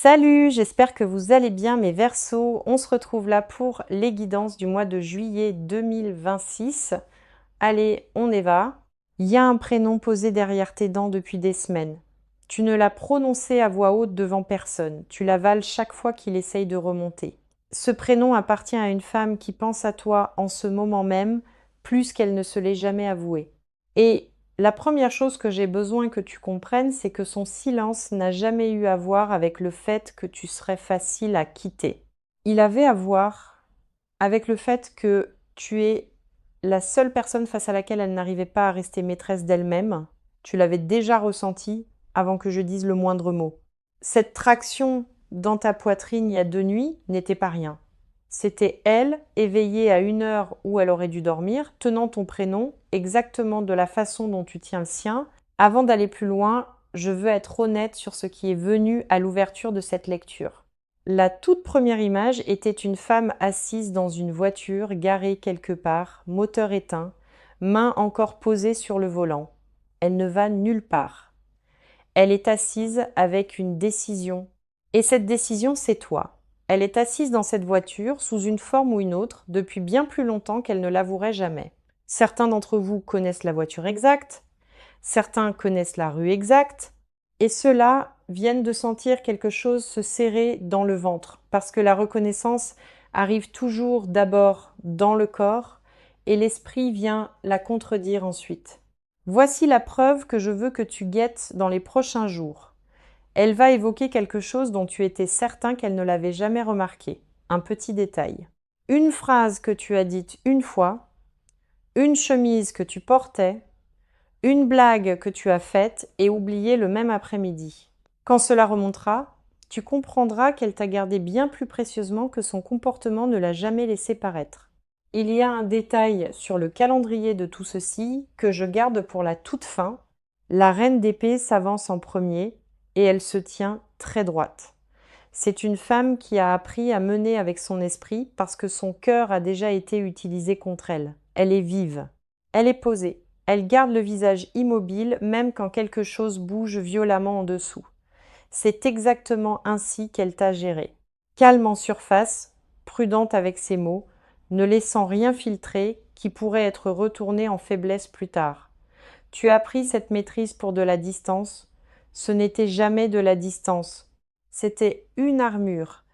Salut, j'espère que vous allez bien mes Verseaux. On se retrouve là pour les guidances du mois de juillet 2026. Allez, on y va. Il y a un prénom posé derrière tes dents depuis des semaines. Tu ne l'as prononcé à voix haute devant personne. Tu l'avales chaque fois qu'il essaye de remonter. Ce prénom appartient à une femme qui pense à toi en ce moment même, plus qu'elle ne se l'est jamais avoué. Et la première chose que j'ai besoin que tu comprennes, c'est que son silence n'a jamais eu à voir avec le fait que tu serais facile à quitter. Il avait à voir avec le fait que tu es la seule personne face à laquelle elle n'arrivait pas à rester maîtresse d'elle-même. Tu l'avais déjà ressenti avant que je dise le moindre mot. Cette traction dans ta poitrine il y a 2 nuits n'était pas rien. C'était elle, éveillée à une heure où elle aurait dû dormir, tenant ton prénom exactement de la façon dont tu tiens le sien. Avant d'aller plus loin, je veux être honnête sur ce qui est venu à l'ouverture de cette lecture. La toute première image était une femme assise dans une voiture garée quelque part, moteur éteint, main encore posée sur le volant. Elle ne va nulle part. Elle est assise avec une décision. Et cette décision, c'est toi. Elle est assise dans cette voiture, sous une forme ou une autre, depuis bien plus longtemps qu'elle ne l'avouerait jamais. Certains d'entre vous connaissent la voiture exacte, certains connaissent la rue exacte, et ceux-là viennent de sentir quelque chose se serrer dans le ventre, parce que la reconnaissance arrive toujours d'abord dans le corps, et l'esprit vient la contredire ensuite. Voici la preuve que je veux que tu guettes dans les prochains jours. Elle va évoquer quelque chose dont tu étais certain qu'elle ne l'avait jamais remarqué. Un petit détail. Une phrase que tu as dite une fois, une chemise que tu portais, une blague que tu as faite et oubliée le même après-midi. Quand cela remontera, tu comprendras qu'elle t'a gardé bien plus précieusement que son comportement ne l'a jamais laissé paraître. Il y a un détail sur le calendrier de tout ceci que je garde pour la toute fin. La reine d'épée s'avance en premier et elle se tient très droite. C'est une femme qui a appris à mener avec son esprit parce que son cœur a déjà été utilisé contre elle. Elle est vive. Elle est posée. Elle garde le visage immobile même quand quelque chose bouge violemment en dessous. C'est exactement ainsi qu'elle t'a géré. Calme en surface, prudente avec ses mots, ne laissant rien filtrer qui pourrait être retourné en faiblesse plus tard. Tu as pris cette maîtrise pour de la distance. Ce n'était jamais de la distance. C'était une armure.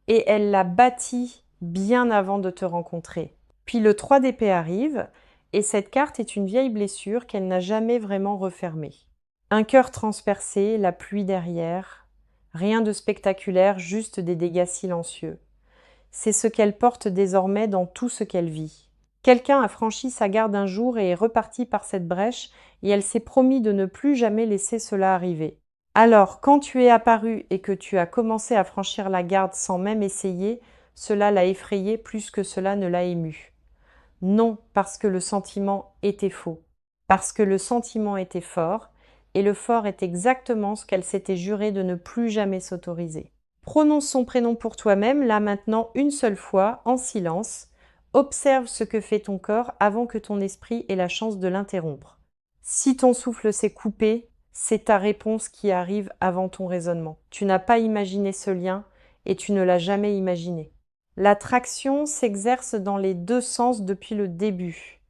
Et elle l'a bâtie bien avant de te rencontrer. Puis le 3 d'épée arrive, et cette carte est une vieille blessure qu'elle n'a jamais vraiment refermée. Un cœur transpercé, la pluie derrière. Rien de spectaculaire, juste des dégâts silencieux. C'est ce qu'elle porte désormais dans tout ce qu'elle vit. Quelqu'un a franchi sa garde un jour et est reparti par cette brèche, et elle s'est promis de ne plus jamais laisser cela arriver. Alors, quand tu es apparu et que tu as commencé à franchir la garde sans même essayer, cela l'a effrayée plus que cela ne l'a émue. Non, parce que le sentiment était faux. Parce que le sentiment était fort, et le fort est exactement ce qu'elle s'était juré de ne plus jamais s'autoriser. Prononce son prénom pour toi-même, là maintenant une seule fois, en silence. Observe ce que fait ton corps avant que ton esprit ait la chance de l'interrompre. Si ton souffle s'est coupé, c'est ta réponse qui arrive avant ton raisonnement. Tu n'as pas imaginé ce lien et tu ne l'as jamais imaginé. L'attraction s'exerce dans les deux sens depuis le début.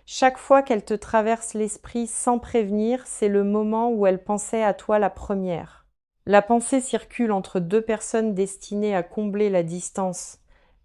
Chaque fois qu'elle te traverse l'esprit sans prévenir, c'est le moment où elle pensait à toi la première. La pensée circule entre deux personnes destinées à combler la distance.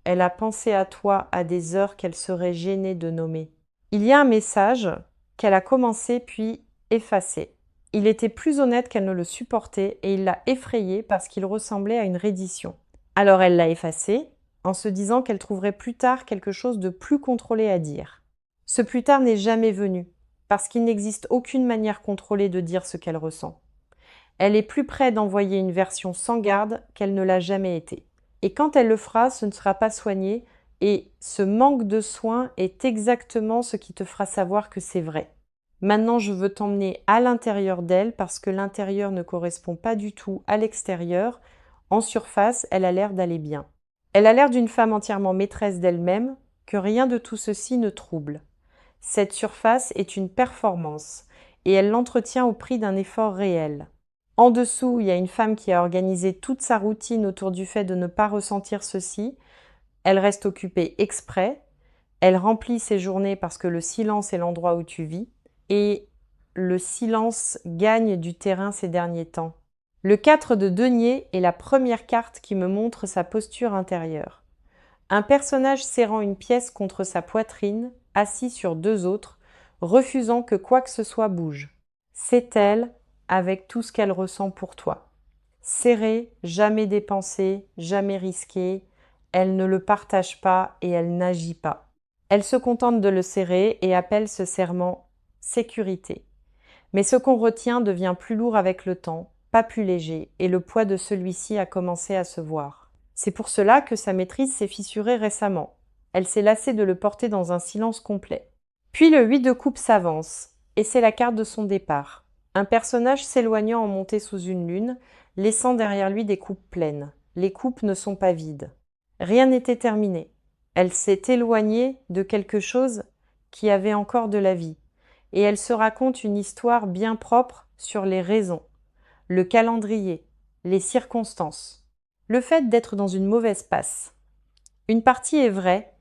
Elle a pensé à toi à des heures qu'elle serait gênée de nommer. Il y a un message qu'elle a commencé puis effacé. Il était plus honnête qu'elle ne le supportait et il l'a effrayée parce qu'il ressemblait à une reddition. Alors elle l'a effacé en se disant qu'elle trouverait plus tard quelque chose de plus contrôlé à dire. Ce plus tard n'est jamais venu parce qu'il n'existe aucune manière contrôlée de dire ce qu'elle ressent. Elle est plus près d'envoyer une version sans garde qu'elle ne l'a jamais été. Et quand elle le fera, ce ne sera pas soigné, et ce manque de soin est exactement ce qui te fera savoir que c'est vrai. Maintenant, je veux t'emmener à l'intérieur d'elle parce que l'intérieur ne correspond pas du tout à l'extérieur. En surface, elle a l'air d'aller bien. Elle a l'air d'une femme entièrement maîtresse d'elle-même, que rien de tout ceci ne trouble. Cette surface est une performance, et elle l'entretient au prix d'un effort réel. En dessous, il y a une femme qui a organisé toute sa routine autour du fait de ne pas ressentir ceci. Elle reste occupée exprès. Elle remplit ses journées parce que le silence est l'endroit où tu vis. Et le silence gagne du terrain ces derniers temps. Le 4 de denier est la première carte qui me montre sa posture intérieure. Un personnage serrant une pièce contre sa poitrine, assis sur deux autres, refusant que quoi que ce soit bouge. C'est elle, avec tout ce qu'elle ressent pour toi. Serrée, jamais dépensée, jamais risquée, elle ne le partage pas et elle n'agit pas. Elle se contente de le serrer et appelle ce serment sécurité. Mais ce qu'on retient devient plus lourd avec le temps, pas plus léger, et le poids de celui-ci a commencé à se voir. C'est pour cela que sa maîtrise s'est fissurée récemment. Elle s'est lassée de le porter dans un silence complet. Puis le 8 de coupe s'avance, et c'est la carte de son départ. Un personnage s'éloignant en montée sous une lune, laissant derrière lui des coupes pleines. Les coupes ne sont pas vides. Rien n'était terminé. Elle s'est éloignée de quelque chose qui avait encore de la vie. Et elle se raconte une histoire bien propre sur les raisons, le calendrier, les circonstances. Le fait d'être dans une mauvaise passe. Une partie est vraie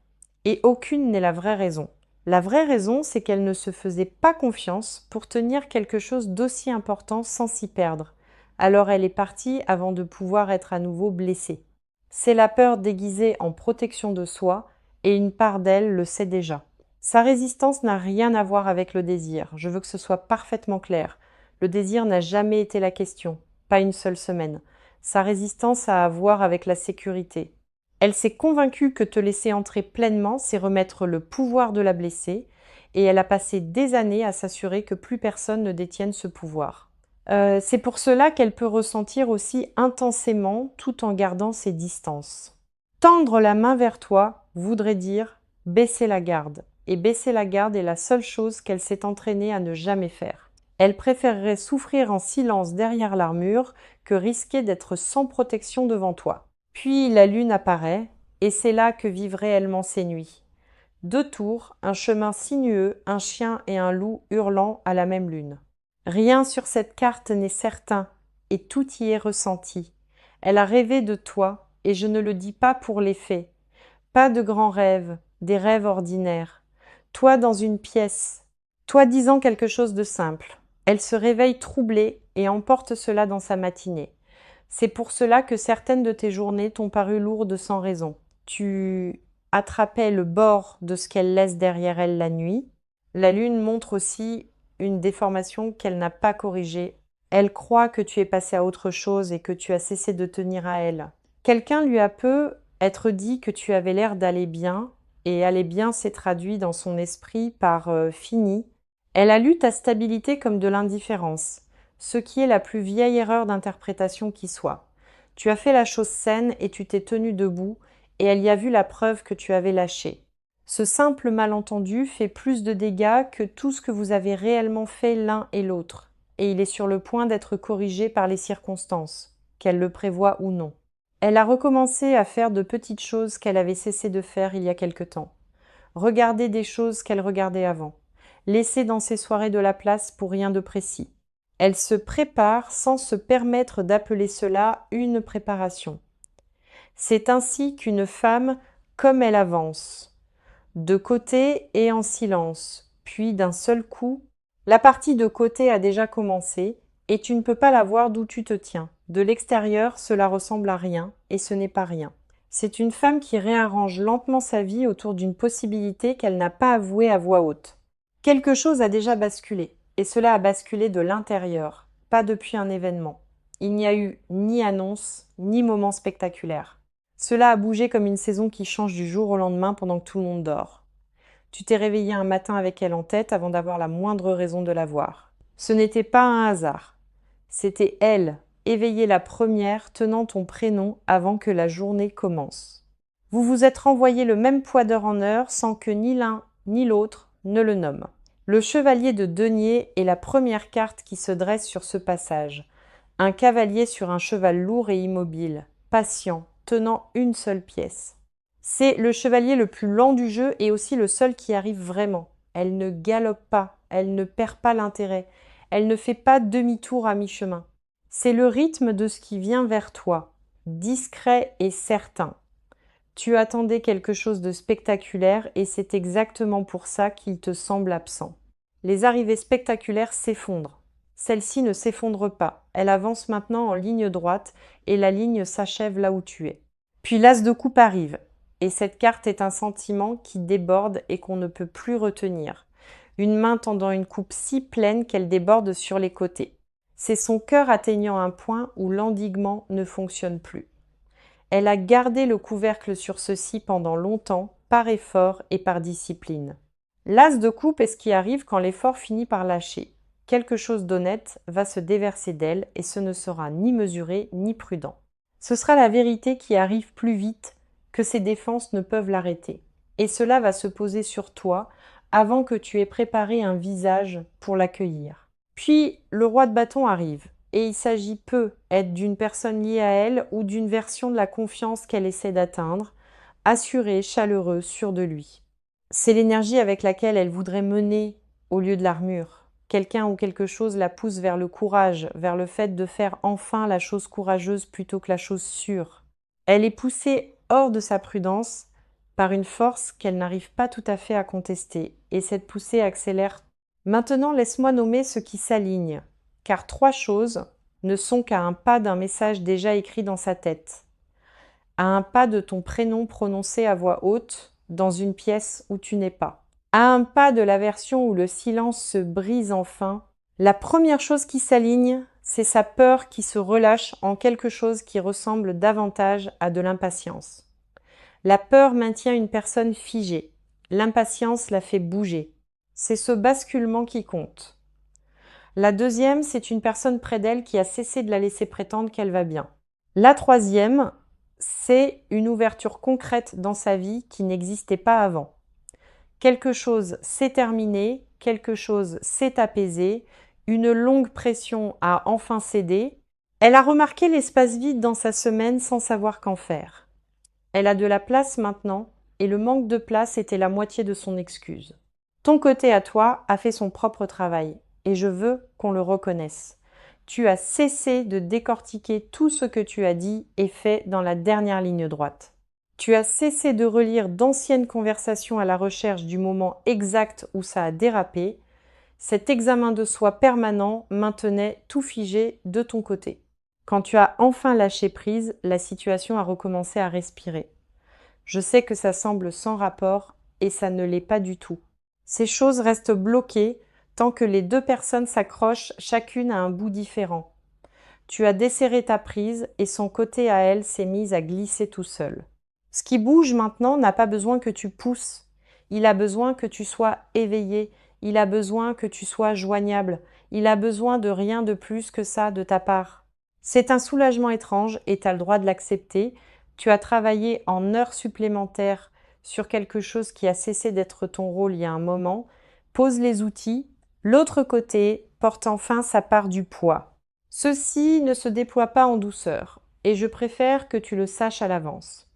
et aucune n'est la vraie raison. La vraie raison, c'est qu'elle ne se faisait pas confiance pour tenir quelque chose d'aussi important sans s'y perdre. Alors elle est partie avant de pouvoir être à nouveau blessée. C'est la peur déguisée en protection de soi et une part d'elle le sait déjà. Sa résistance n'a rien à voir avec le désir, je veux que ce soit parfaitement clair. Le désir n'a jamais été la question, pas une seule semaine. Sa résistance a à voir avec la sécurité. Elle s'est convaincue que te laisser entrer pleinement, c'est remettre le pouvoir de la blesser, et elle a passé des années à s'assurer que plus personne ne détienne ce pouvoir. C'est pour cela qu'elle peut ressentir aussi intensément tout en gardant ses distances. Tendre la main vers toi voudrait dire baisser la garde. Et baisser la garde est la seule chose qu'elle s'est entraînée à ne jamais faire. Elle préférerait souffrir en silence derrière l'armure que risquer d'être sans protection devant toi. Puis la lune apparaît, et c'est là que vivent réellement ces nuits. 2 tours, un chemin sinueux, un chien et un loup hurlant à la même lune. Rien sur cette carte n'est certain, et tout y est ressenti. Elle a rêvé de toi, et je ne le dis pas pour les faits. Pas de grands rêves, des rêves ordinaires. Toi dans une pièce, toi disant quelque chose de simple. Elle se réveille troublée et emporte cela dans sa matinée. C'est pour cela que certaines de tes journées t'ont paru lourdes sans raison. Tu attrapais le bord de ce qu'elle laisse derrière elle la nuit. La lune montre aussi une déformation qu'elle n'a pas corrigée. Elle croit que tu es passé à autre chose et que tu as cessé de tenir à elle. Quelqu'un lui a peu être dit que tu avais l'air d'aller bien, et aller bien s'est traduit dans son esprit par fini. Elle a lu ta stabilité comme de l'indifférence, ce qui est la plus vieille erreur d'interprétation qui soit. Tu as fait la chose saine et tu t'es tenu debout, et elle y a vu la preuve que tu avais lâché. Ce simple malentendu fait plus de dégâts que tout ce que vous avez réellement fait l'un et l'autre, et il est sur le point d'être corrigé par les circonstances, qu'elle le prévoie ou non. Elle a recommencé à faire de petites choses qu'elle avait cessé de faire il y a quelque temps. Regarder des choses qu'elle regardait avant. Laisser dans ses soirées de la place pour rien de précis. Elle se prépare sans se permettre d'appeler cela une préparation. C'est ainsi qu'une femme, comme elle avance, de côté et en silence, puis d'un seul coup, la partie de côté a déjà commencé, et tu ne peux pas la voir d'où tu te tiens. De l'extérieur, cela ressemble à rien, et ce n'est pas rien. C'est une femme qui réarrange lentement sa vie autour d'une possibilité qu'elle n'a pas avouée à voix haute. Quelque chose a déjà basculé, et cela a basculé de l'intérieur, pas depuis un événement. Il n'y a eu ni annonce, ni moment spectaculaire. Cela a bougé comme une saison qui change du jour au lendemain pendant que tout le monde dort. Tu t'es réveillé un matin avec elle en tête avant d'avoir la moindre raison de la voir. Ce n'était pas un hasard. C'était elle, éveillée la première, tenant ton prénom avant que la journée commence. Vous vous êtes renvoyé le même poids d'heure en heure sans que ni l'un ni l'autre ne le nomme. Le chevalier de denier est la première carte qui se dresse sur ce passage. Un cavalier sur un cheval lourd et immobile, patient, tenant une seule pièce. C'est le chevalier le plus lent du jeu et aussi le seul qui arrive vraiment. Elle ne galope pas, elle ne perd pas l'intérêt, elle ne fait pas demi-tour à mi-chemin. C'est le rythme de ce qui vient vers toi, discret et certain. Tu attendais quelque chose de spectaculaire et c'est exactement pour ça qu'il te semble absent. Les arrivées spectaculaires s'effondrent. Celle-ci ne s'effondre pas. Elle avance maintenant en ligne droite et la ligne s'achève là où tu es. Puis l'as de coupe arrive. Et cette carte est un sentiment qui déborde et qu'on ne peut plus retenir. Une main tendant une coupe si pleine qu'elle déborde sur les côtés. C'est son cœur atteignant un point où l'endiguement ne fonctionne plus. Elle a gardé le couvercle sur ceci pendant longtemps, par effort et par discipline. L'as de coupe est ce qui arrive quand l'effort finit par lâcher. Quelque chose d'honnête va se déverser d'elle et ce ne sera ni mesuré ni prudent. Ce sera la vérité qui arrive plus vite que ses défenses ne peuvent l'arrêter. Et cela va se poser sur toi avant que tu aies préparé un visage pour l'accueillir. Puis le roi de bâton arrive. Et il s'agit peu être d'une personne liée à elle ou d'une version de la confiance qu'elle essaie d'atteindre, assuré, chaleureux, sûr de lui. C'est l'énergie avec laquelle elle voudrait mener au lieu de l'armure. Quelqu'un ou quelque chose la pousse vers le courage, vers le fait de faire enfin la chose courageuse plutôt que la chose sûre. Elle est poussée hors de sa prudence par une force qu'elle n'arrive pas tout à fait à contester, et cette poussée accélère. Maintenant, laisse-moi nommer ce qui s'aligne. Car 3 choses ne sont qu'à un pas d'un message déjà écrit dans sa tête, à un pas de ton prénom prononcé à voix haute dans une pièce où tu n'es pas, à un pas de la version où le silence se brise enfin. La première chose qui s'aligne, c'est sa peur qui se relâche en quelque chose qui ressemble davantage à de l'impatience. La peur maintient une personne figée, l'impatience la fait bouger. C'est ce basculement qui compte. La deuxième, c'est une personne près d'elle qui a cessé de la laisser prétendre qu'elle va bien. La troisième, c'est une ouverture concrète dans sa vie qui n'existait pas avant. Quelque chose s'est terminé, quelque chose s'est apaisé, une longue pression a enfin cédé. Elle a remarqué l'espace vide dans sa semaine sans savoir qu'en faire. Elle a de la place maintenant, et le manque de place était la moitié de son excuse. Ton côté à toi a fait son propre travail. Et je veux qu'on le reconnaisse. Tu as cessé de décortiquer tout ce que tu as dit et fait dans la dernière ligne droite. Tu as cessé de relire d'anciennes conversations à la recherche du moment exact où ça a dérapé. Cet examen de soi permanent maintenait tout figé de ton côté. Quand tu as enfin lâché prise, la situation a recommencé à respirer. Je sais que ça semble sans rapport et ça ne l'est pas du tout. Ces choses restent bloquées tant que les 2 personnes s'accrochent chacune à un bout différent. Tu as desserré ta prise et son côté à elle s'est mis à glisser tout seul. Ce qui bouge maintenant n'a pas besoin que tu pousses. Il a besoin que tu sois éveillé. Il a besoin que tu sois joignable. Il a besoin de rien de plus que ça de ta part. C'est un soulagement étrange et tu as le droit de l'accepter. Tu as travaillé en heures supplémentaires sur quelque chose qui a cessé d'être ton rôle il y a un moment. Pose les outils. L'autre côté porte enfin sa part du poids. Ceci ne se déploie pas en douceur, et je préfère que tu le saches à l'avance.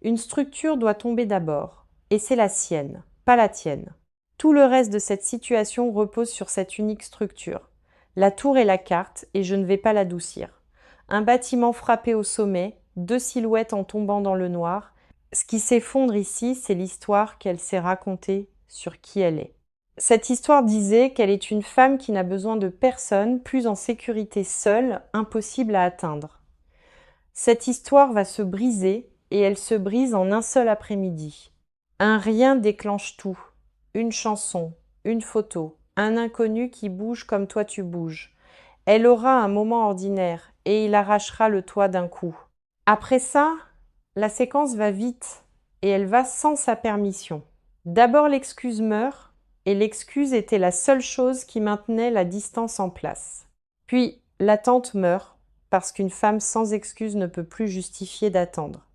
Une structure doit tomber d'abord, et c'est la sienne, pas la tienne. Tout le reste de cette situation repose sur cette unique structure. La tour est la carte, et je ne vais pas l'adoucir. Un bâtiment frappé au sommet, 2 silhouettes en tombant dans le noir. Ce qui s'effondre ici, c'est l'histoire qu'elle s'est racontée sur qui elle est. Cette histoire disait qu'elle est une femme qui n'a besoin de personne, plus en sécurité seule, impossible à atteindre. Cette histoire va se briser, et elle se brise en un seul après-midi. Un rien déclenche tout. Une chanson, une photo, un inconnu qui bouge comme toi tu bouges. Elle aura un moment ordinaire, et il arrachera le toit d'un coup. Après ça, la séquence va vite, et elle va sans sa permission. D'abord l'excuse meurt, et l'excuse était la seule chose qui maintenait la distance en place. Puis l'attente meurt, parce qu'une femme sans excuse ne peut plus justifier d'attendre.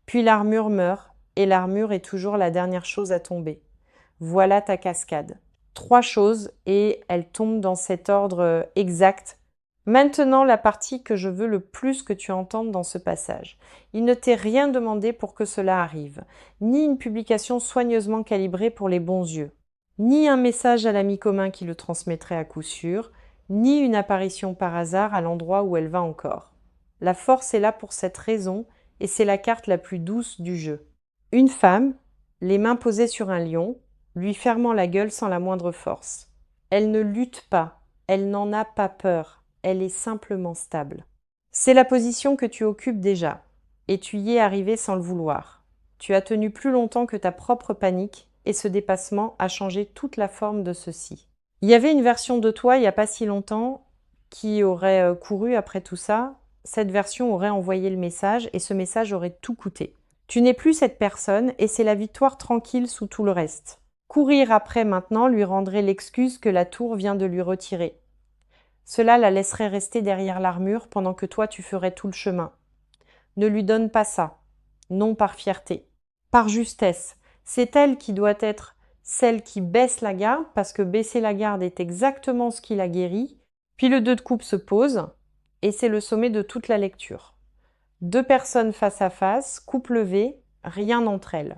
Puis l'armure meurt, et l'armure est toujours la dernière chose à tomber. Voilà ta cascade. 3 choses, et elles tombent dans cet ordre exact. Maintenant, la partie que je veux le plus que tu entendes dans ce passage. Il ne t'est rien demandé pour que cela arrive, ni une publication soigneusement calibrée pour les bons yeux, ni un message à l'ami commun qui le transmettrait à coup sûr, ni une apparition par hasard à l'endroit où elle va encore. La force est là pour cette raison, et c'est la carte la plus douce du jeu. Une femme, les mains posées sur un lion, lui fermant la gueule sans la moindre force. Elle ne lutte pas, elle n'en a pas peur, elle est simplement stable. C'est la position que tu occupes déjà, et tu y es arrivé sans le vouloir. Tu as tenu plus longtemps que ta propre panique, et ce dépassement a changé toute la forme de ceci. Il y avait une version de toi il n'y a pas si longtemps qui aurait couru après tout ça. Cette version aurait envoyé le message et ce message aurait tout coûté. Tu n'es plus cette personne et c'est la victoire tranquille sous tout le reste. Courir après maintenant lui rendrait l'excuse que la tour vient de lui retirer. Cela la laisserait rester derrière l'armure pendant que toi tu ferais tout le chemin. Ne lui donne pas ça, non par fierté, par justesse. C'est elle qui doit être celle qui baisse la garde, parce que baisser la garde est exactement ce qui la guérit. Puis le 2 de coupe se pose, et c'est le sommet de toute la lecture. 2 personnes face à face, coupe levée, rien entre elles.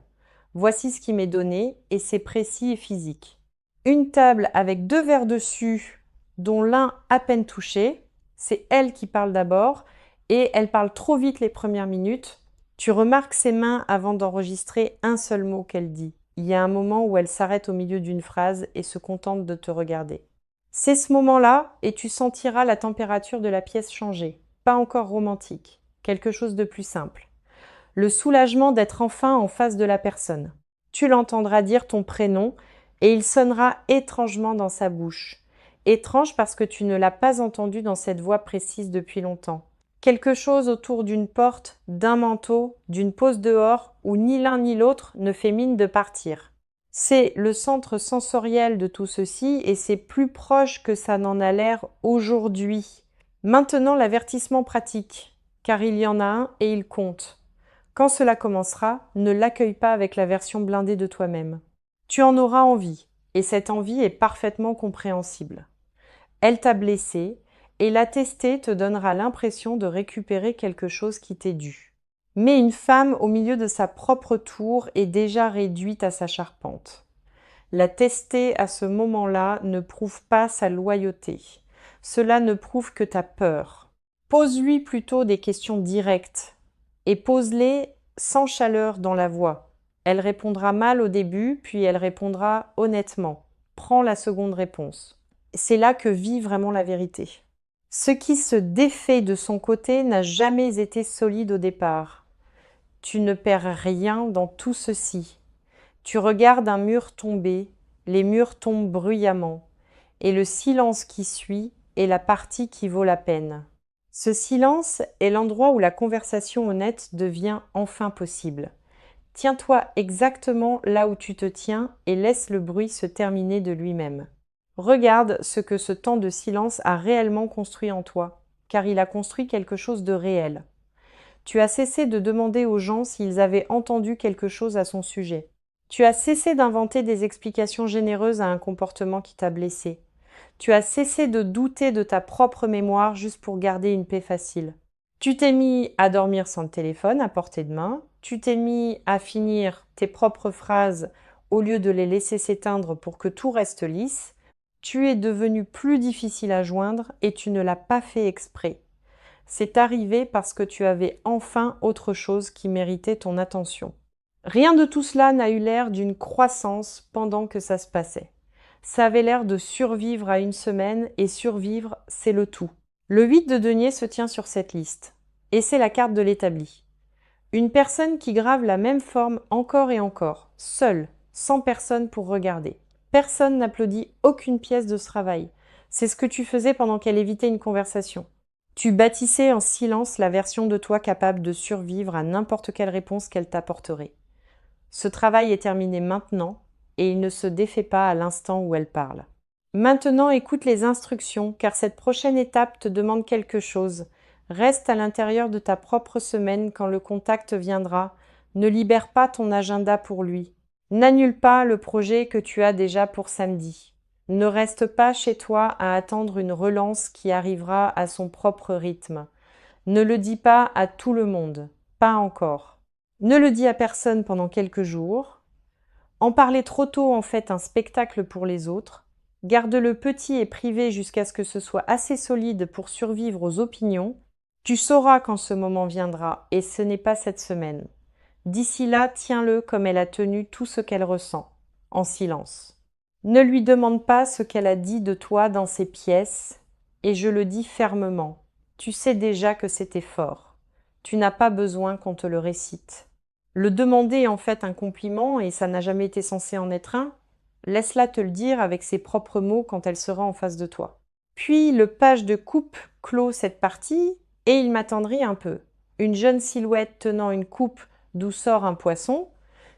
Voici ce qui m'est donné, et c'est précis et physique. Une table avec 2 verres dessus, dont l'un à peine touché. C'est elle qui parle d'abord, et elle parle trop vite les premières minutes. Tu remarques ses mains avant d'enregistrer un seul mot qu'elle dit. Il y a un moment où elle s'arrête au milieu d'une phrase et se contente de te regarder. C'est ce moment-là et tu sentiras la température de la pièce changer. Pas encore romantique, quelque chose de plus simple. Le soulagement d'être enfin en face de la personne. Tu l'entendras dire ton prénom et il sonnera étrangement dans sa bouche. Étrange parce que tu ne l'as pas entendu dans cette voix précise depuis longtemps. Quelque chose autour d'une porte, d'un manteau, d'une pause dehors où ni l'un ni l'autre ne fait mine de partir. C'est le centre sensoriel de tout ceci et c'est plus proche que ça n'en a l'air aujourd'hui. Maintenant l'avertissement pratique, car il y en a un et il compte. Quand cela commencera, ne l'accueille pas avec la version blindée de toi-même. Tu en auras envie, et cette envie est parfaitement compréhensible. Elle t'a blessé, et la tester te donnera l'impression de récupérer quelque chose qui t'est dû. Mais une femme au milieu de sa propre tour est déjà réduite à sa charpente. La tester à ce moment-là ne prouve pas sa loyauté. Cela ne prouve que ta peur. Pose-lui plutôt des questions directes et pose-les sans chaleur dans la voix. Elle répondra mal au début, puis elle répondra honnêtement. Prends la seconde réponse. C'est là que vit vraiment la vérité. Ce qui se défait de son côté n'a jamais été solide au départ. Tu ne perds rien dans tout ceci. Tu regardes un mur tomber, les murs tombent bruyamment, et le silence qui suit est la partie qui vaut la peine. Ce silence est l'endroit où la conversation honnête devient enfin possible. Tiens-toi exactement là où tu te tiens et laisse le bruit se terminer de lui-même. Regarde ce que ce temps de silence a réellement construit en toi, car il a construit quelque chose de réel. Tu as cessé de demander aux gens s'ils avaient entendu quelque chose à son sujet. Tu as cessé d'inventer des explications généreuses à un comportement qui t'a blessé. Tu as cessé de douter de ta propre mémoire juste pour garder une paix facile. Tu t'es mis à dormir sans le téléphone à portée de main. Tu t'es mis à finir tes propres phrases au lieu de les laisser s'éteindre pour que tout reste lisse. Tu es devenu plus difficile à joindre et tu ne l'as pas fait exprès. C'est arrivé parce que tu avais enfin autre chose qui méritait ton attention. Rien de tout cela n'a eu l'air d'une croissance pendant que ça se passait. Ça avait l'air de survivre à une semaine et survivre, c'est le tout. Le 8 de denier se tient sur cette liste. Et c'est la carte de l'établi. Une personne qui grave la même forme encore et encore, seule, sans personne pour regarder. Personne n'applaudit aucune pièce de ce travail. C'est ce que tu faisais pendant qu'elle évitait une conversation. Tu bâtissais en silence la version de toi capable de survivre à n'importe quelle réponse qu'elle t'apporterait. Ce travail est terminé maintenant et il ne se défait pas à l'instant où elle parle. Maintenant écoute les instructions car cette prochaine étape te demande quelque chose. Reste à l'intérieur de ta propre semaine quand le contact viendra. Ne libère pas ton agenda pour lui. N'annule pas le projet que tu as déjà pour samedi. Ne reste pas chez toi à attendre une relance qui arrivera à son propre rythme. Ne le dis pas à tout le monde. Pas encore. Ne le dis à personne pendant quelques jours. En parler trop tôt en fait un spectacle pour les autres. Garde-le petit et privé jusqu'à ce que ce soit assez solide pour survivre aux opinions. Tu sauras quand ce moment viendra, et ce n'est pas cette semaine. D'ici là, tiens-le comme elle a tenu tout ce qu'elle ressent, en silence. Ne lui demande pas ce qu'elle a dit de toi dans ses pièces, et je le dis fermement. Tu sais déjà que c'était fort. Tu n'as pas besoin qu'on te le récite. Le demander est en fait un compliment, et ça n'a jamais été censé en être un. Laisse-la te le dire avec ses propres mots quand elle sera en face de toi. Puis le page de coupe clôt cette partie, et il m'attendrit un peu. Une jeune silhouette tenant une coupe d'où sort un poisson,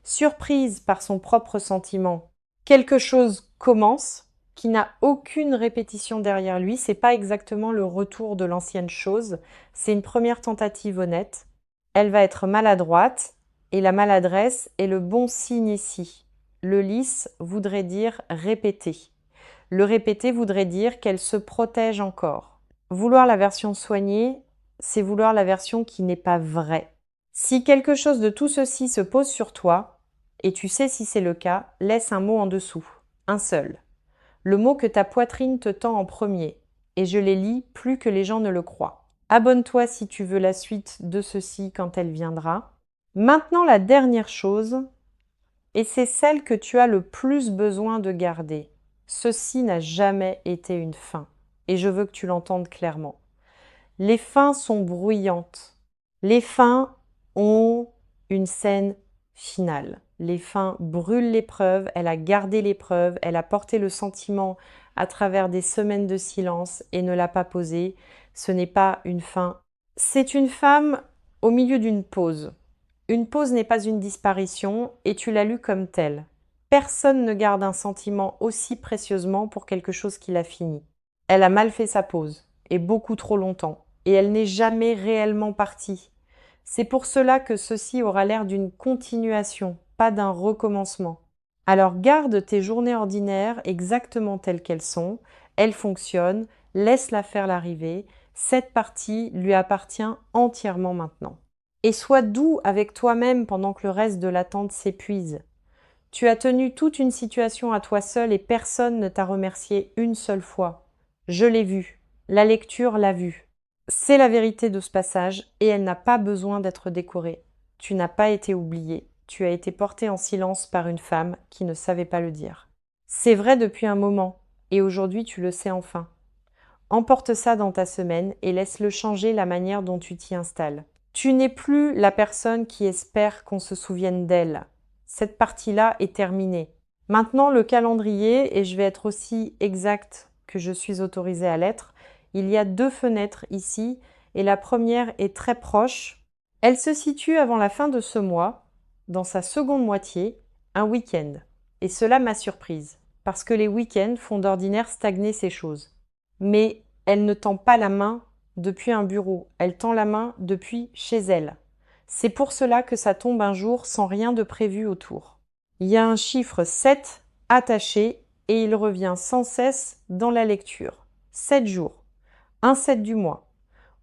surprise par son propre sentiment. Quelque chose commence, qui n'a aucune répétition derrière lui, c'est pas exactement le retour de l'ancienne chose, c'est une première tentative honnête. Elle va être maladroite, et la maladresse est le bon signe ici. Le lisse voudrait dire répéter. Le répéter voudrait dire qu'elle se protège encore. Vouloir la version soignée, c'est vouloir la version qui n'est pas vraie. Si quelque chose de tout ceci se pose sur toi, et tu sais si c'est le cas, laisse un mot en dessous, un seul. Le mot que ta poitrine te tend en premier, et je les lis plus que les gens ne le croient. Abonne-toi si tu veux la suite de ceci quand elle viendra. Maintenant la dernière chose, et c'est celle que tu as le plus besoin de garder. Ceci n'a jamais été une fin, et je veux que tu l'entendes clairement. Les fins sont bruyantes. Les fins ont une scène finale. Les fins brûlent l'épreuve, elle a gardé l'épreuve, elle a porté le sentiment à travers des semaines de silence et ne l'a pas posé. Ce n'est pas une fin. C'est une femme au milieu d'une pause. Une pause n'est pas une disparition et tu l'as lue comme telle. Personne ne garde un sentiment aussi précieusement pour quelque chose qu'il a fini. Elle a mal fait sa pause, et beaucoup trop longtemps, et elle n'est jamais réellement partie. C'est pour cela que ceci aura l'air d'une continuation, pas d'un recommencement. Alors garde tes journées ordinaires exactement telles qu'elles sont, elles fonctionnent, laisse-la faire l'arrivée, cette partie lui appartient entièrement maintenant. Et sois doux avec toi-même pendant que le reste de l'attente s'épuise. Tu as tenu toute une situation à toi seul et personne ne t'a remercié une seule fois. Je l'ai vu, la lecture l'a vu. C'est la vérité de ce passage et elle n'a pas besoin d'être décorée. Tu n'as pas été oublié, tu as été porté en silence par une femme qui ne savait pas le dire. C'est vrai depuis un moment et aujourd'hui tu le sais enfin. Emporte ça dans ta semaine et laisse-le changer la manière dont tu t'y installes. Tu n'es plus la personne qui espère qu'on se souvienne d'elle. Cette partie-là est terminée. Maintenant, le calendrier, et je vais être aussi exacte que je suis autorisée à l'être, il y a 2 fenêtres ici, et la première est très proche. Elle se situe avant la fin de ce mois, dans sa seconde moitié, un week-end. Et cela m'a surprise, parce que les week-ends font d'ordinaire stagner ces choses. Mais elle ne tend pas la main depuis un bureau, elle tend la main depuis chez elle. C'est pour cela que ça tombe un jour sans rien de prévu autour. Il y a un chiffre 7 attaché et il revient sans cesse dans la lecture. 7 jours, un 7 du mois,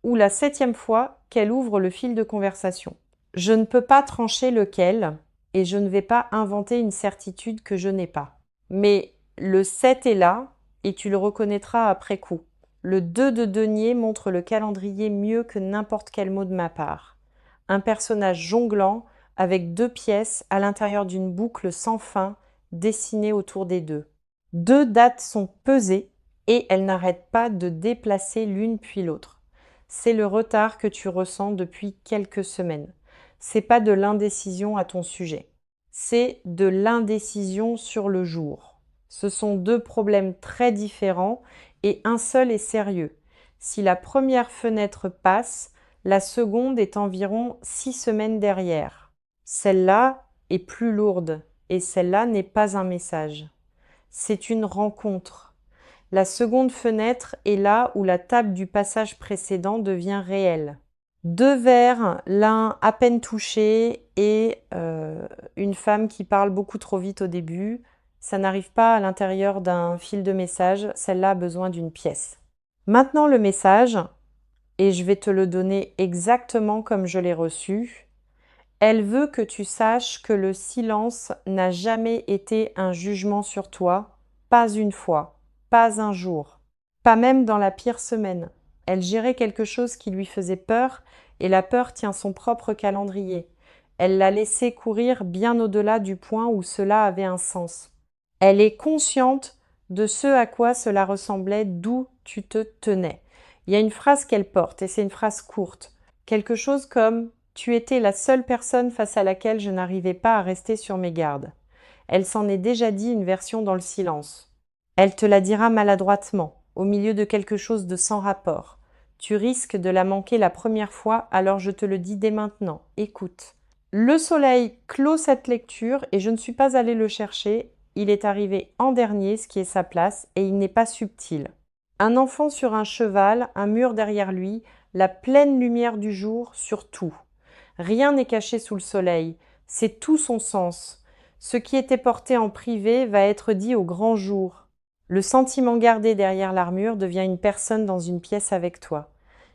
ou la 7e fois qu'elle ouvre le fil de conversation. Je ne peux pas trancher lequel et je ne vais pas inventer une certitude que je n'ai pas. Mais le 7 est là et tu le reconnaîtras après coup. Le 2 de denier montre le calendrier mieux que n'importe quel mot de ma part. Un personnage jonglant avec 2 pièces à l'intérieur d'une boucle sans fin dessinée autour des 2. 2 dates sont pesées et elles n'arrêtent pas de déplacer l'une puis l'autre. C'est le retard que tu ressens depuis quelques semaines. C'est pas de l'indécision à ton sujet. C'est de l'indécision sur le jour. Ce sont 2 problèmes très différents et un seul est sérieux. Si la première fenêtre passe, la seconde est environ 6 semaines derrière. Celle-là est plus lourde et celle-là n'est pas un message. C'est une rencontre. La seconde fenêtre est là où la table du passage précédent devient réelle. 2 verres, l'un à peine touché et une femme qui parle beaucoup trop vite au début. Ça n'arrive pas à l'intérieur d'un fil de message, celle-là a besoin d'une pièce. Maintenant le message, et je vais te le donner exactement comme je l'ai reçu. Elle veut que tu saches que le silence n'a jamais été un jugement sur toi, pas une fois. pas un jour, pas même dans la pire semaine. Elle gérait quelque chose qui lui faisait peur, et la peur tient son propre calendrier. Elle l'a laissé courir bien au-delà du point où cela avait un sens. Elle est consciente de ce à quoi cela ressemblait, d'où tu te tenais. Il y a une phrase qu'elle porte, et c'est une phrase courte. Quelque chose comme « Tu étais la seule personne face à laquelle je n'arrivais pas à rester sur mes gardes ». Elle s'en est déjà dit une version dans le silence. Elle te la dira maladroitement, au milieu de quelque chose de sans rapport. Tu risques de la manquer la première fois, alors je te le dis dès maintenant. Écoute. Le soleil clôt cette lecture et je ne suis pas allée le chercher. Il est arrivé en dernier, ce qui est sa place, et il n'est pas subtil. Un enfant sur un cheval, un mur derrière lui, la pleine lumière du jour sur tout. Rien n'est caché sous le soleil, c'est tout son sens. Ce qui était porté en privé va être dit au grand jour. Le sentiment gardé derrière l'armure devient une personne dans une pièce avec toi.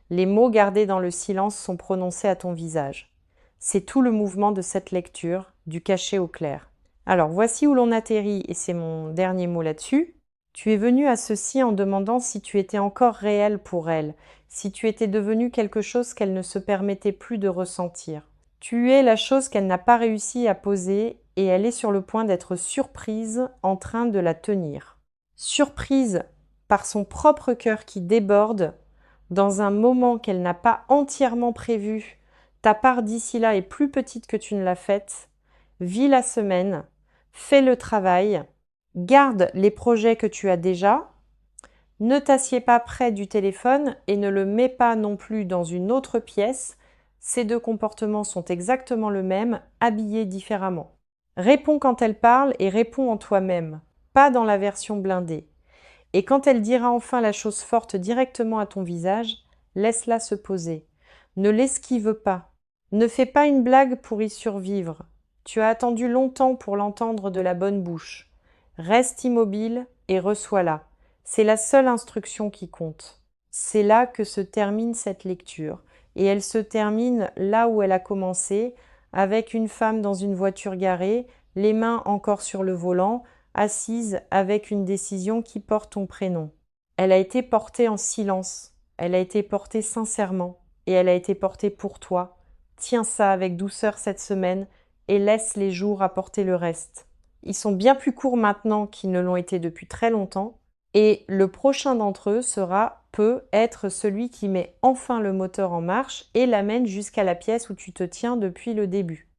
Les mots gardés dans le silence sont prononcés à ton visage. C'est tout le mouvement de cette lecture, du caché au clair. Alors voici où l'on atterrit, et c'est mon dernier mot là-dessus. Tu es venu à ceci en demandant si tu étais encore réel pour elle, si tu étais devenu quelque chose qu'elle ne se permettait plus de ressentir. Tu es la chose qu'elle n'a pas réussi à poser et elle est sur le point d'être surprise en train de la tenir. Surprise par son propre cœur qui déborde dans un moment qu'elle n'a pas entièrement prévu. Ta part d'ici là est plus petite que tu ne l'as faite. Vis la semaine, fais le travail, garde les projets que tu as déjà. Ne t'assieds pas près du téléphone et ne le mets pas non plus dans une autre pièce. Ces deux comportements sont exactement le même, habillés différemment. Réponds quand elle parle et réponds en toi-même, pas dans la version blindée. Et quand elle dira enfin la chose forte directement à ton visage, laisse-la se poser. Ne l'esquive pas. Ne fais pas une blague pour y survivre. Tu as attendu longtemps pour l'entendre de la bonne bouche. Reste immobile et reçois-la. C'est la seule instruction qui compte. C'est là que se termine cette lecture. Et elle se termine là où elle a commencé, avec une femme dans une voiture garée, les mains encore sur le volant, assise avec une décision qui porte ton prénom. Elle a été portée en silence, elle a été portée sincèrement, et elle a été portée pour toi. Tiens ça avec douceur cette semaine, et laisse les jours apporter le reste. Ils sont bien plus courts maintenant qu'ils ne l'ont été depuis très longtemps, et le prochain d'entre eux peut être celui qui met enfin le moteur en marche et l'amène jusqu'à la pièce où tu te tiens depuis le début.